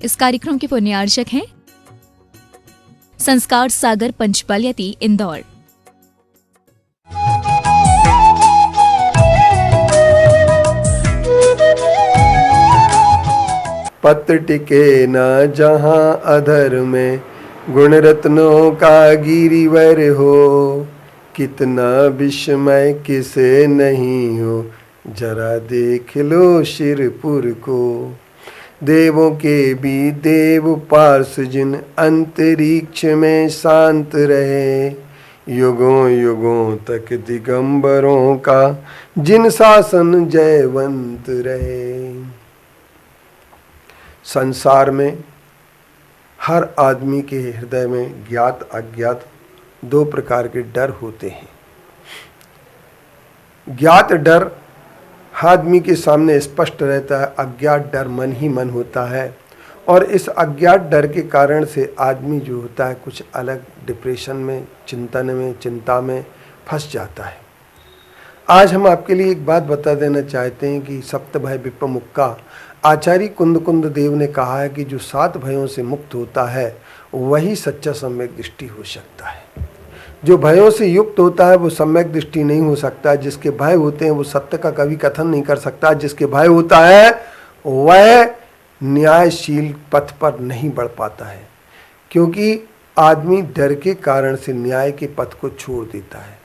इस कार्यक्रम के पुण्यार्चक हैं संस्कार सागर पंचपालियती इंदौर। पत टिके न जहाँ अधर में, गुण रत्नों का गिरिवर हो। कितना विस्मय किसे नहीं हो, जरा देख लो शिरपुर को। देवों के भी देव पार्स जिन, अंतरिक्ष में शांत रहे। युगों युगों तक दिगंबरों का, जिन शासन जयवंत रहे। संसार में हर आदमी के हृदय में ज्ञात अज्ञात दो प्रकार के डर होते हैं। ज्ञात डर आदमी के सामने स्पष्ट रहता है, अज्ञात डर मन ही मन होता है। और इस अज्ञात डर के कारण से आदमी जो होता है कुछ अलग डिप्रेशन में, चिंतन में, चिंता में फंस जाता है। आज हम आपके लिए एक बात बता देना चाहते हैं कि सप्त भय विपमुक्ता आचार्य कुंद कुंद देव ने कहा है कि जो 7 भयों से मुक्त होता है वही सच्चा सम्यक दृष्टि हो सकता है। जो भयों से युक्त होता है वो सम्यक दृष्टि नहीं हो सकता। जिसके भय होते हैं वो सत्य का कभी कथन नहीं कर सकता। जिसके भय होता है वह न्यायशील पथ पर नहीं बढ़ पाता है, क्योंकि आदमी डर के कारण से न्याय के पथ को छोड़ देता है।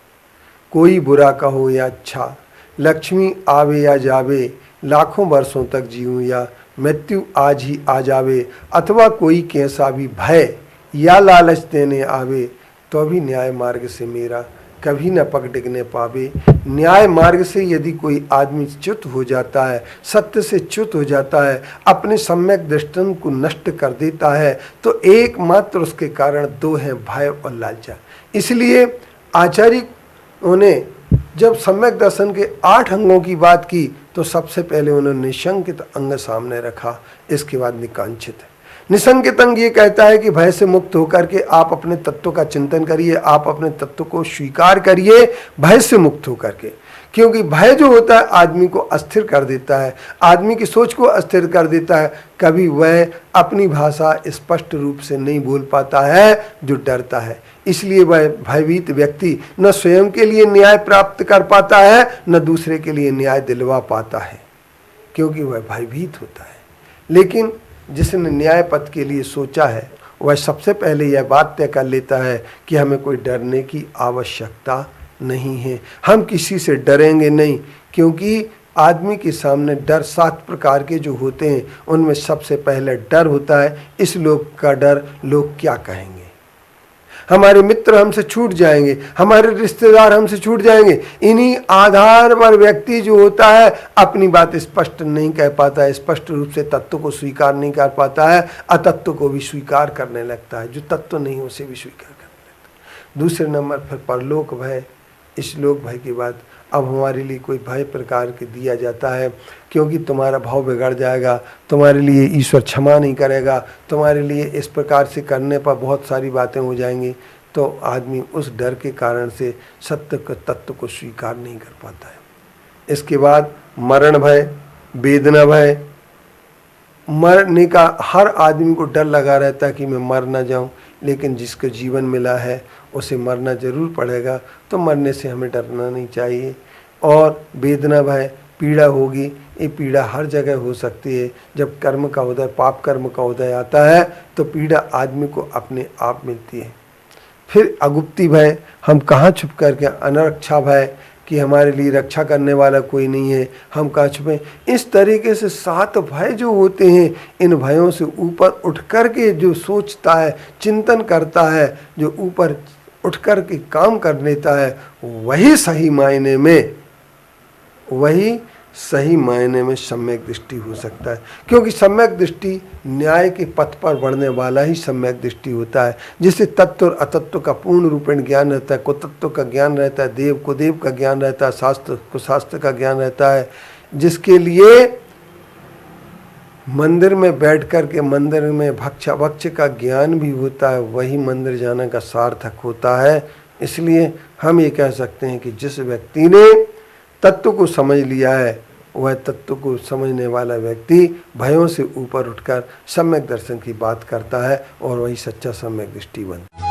कोई बुरा कहो या अच्छा, लक्ष्मी आवे या जावे, लाखों वर्षों तक जीऊं या मृत्यु आज ही आ जावे, अथवा कोई कैसा भी भय या लालच देने आवे, तो भी न्याय मार्ग से मेरा कभी न पग डिगने पावे। न्याय मार्ग से यदि कोई आदमी च्युत हो जाता है, सत्य से च्युत हो जाता है, अपने सम्यक दृष्टि को नष्ट कर देता है, तो एकमात्र उसके कारण दो हैं, भय और लालचा। इसलिए आचार्य उन्हें जब सम्यक दर्शन के 8 अंगों की बात की तो सबसे पहले उन्होंने निशंकित अंग सामने रखा, इसके बाद निकांक्षित। निशंकित अंग ये कहता है कि भय से मुक्त होकर के आप अपने तत्व का चिंतन करिए, आप अपने तत्व को स्वीकार करिए भय से मुक्त होकर के। क्योंकि भय जो होता है आदमी को अस्थिर कर देता है, आदमी की सोच को अस्थिर कर देता है। कभी वह अपनी भाषा स्पष्ट रूप से नहीं बोल पाता है जो डरता है। इसलिए वह भयभीत व्यक्ति न स्वयं के लिए न्याय प्राप्त कर पाता है, न दूसरे के लिए न्याय दिलवा पाता है, क्योंकि वह भयभीत होता है। लेकिन जिसने न्याय पथ के लिए सोचा है वह सबसे पहले यह बात तय कर लेता है कि हमें कोई डरने की आवश्यकता नहीं है, हम किसी से डरेंगे नहीं। क्योंकि आदमी के सामने डर 7 प्रकार के जो होते हैं उनमें सबसे पहले डर होता है इस लोक का डर, लोग क्या कहेंगे, हमारे मित्र हमसे छूट जाएंगे, हमारे रिश्तेदार हमसे छूट जाएंगे। इन्हीं आधार पर व्यक्ति जो होता है अपनी बात स्पष्ट नहीं कह पाता है, स्पष्ट रूप से तत्व को स्वीकार नहीं कर पाता है, अतत्व को भी स्वीकार करने लगता है, जो तत्व नहीं उसे भी स्वीकार करने लगता है। दूसरे नंबर पर परलोक भय। इस लोक भय के बाद अब हमारे लिए कोई भय प्रकार के दिया जाता है, क्योंकि तुम्हारा भाव बिगड़ जाएगा, तुम्हारे लिए ईश्वर क्षमा नहीं करेगा, तुम्हारे लिए इस प्रकार से करने पर बहुत सारी बातें हो जाएंगी। तो आदमी उस डर के कारण से सत्य के तत्व को स्वीकार नहीं कर पाता है। इसके बाद मरण भय, वेदना भय। मरने का हर आदमी को डर लगा रहता है कि मैं मर ना जाऊं, लेकिन जिसको जीवन मिला है उसे मरना जरूर पड़ेगा, तो मरने से हमें डरना नहीं चाहिए। और वेदना भय, पीड़ा होगी, ये पीड़ा हर जगह हो सकती है। जब कर्म का उदय, पाप कर्म का उदय आता है तो पीड़ा आदमी को अपने आप मिलती है। फिर अगुप्ती भय, हम कहाँ छुप करके, अनरक्षा भय कि हमारे लिए रक्षा करने वाला कोई नहीं है, हम कहाँ छुपे। इस तरीके से 7 भय जो होते हैं, इन भयों से ऊपर उठ कर के जो सोचता है, चिंतन करता है, जो ऊपर उठ कर के काम कर लेता है, वही सही मायने में सम्यक दृष्टि हो सकता है। क्योंकि सम्यक दृष्टि न्याय के पथ पर बढ़ने वाला ही सम्यक दृष्टि होता है, जिससे तत्व और अतत्व का पूर्ण रूपेण ज्ञान रहता है, को तत्व का ज्ञान रहता है, देव को देव का ज्ञान रहता है, शास्त्र को शास्त्र का ज्ञान रहता है। जिसके लिए मंदिर में बैठ कर के मंदिर में भक्ष का ज्ञान भी होता है, वही मंदिर जाने का सार्थक होता है। इसलिए हम ये कह सकते हैं कि जिस व्यक्ति ने तत्व को समझ लिया है वह तत्व को समझने वाला व्यक्ति भयों से ऊपर उठकर सम्यक दर्शन की बात करता है और वही सच्चा सम्यक दृष्टि बनता है।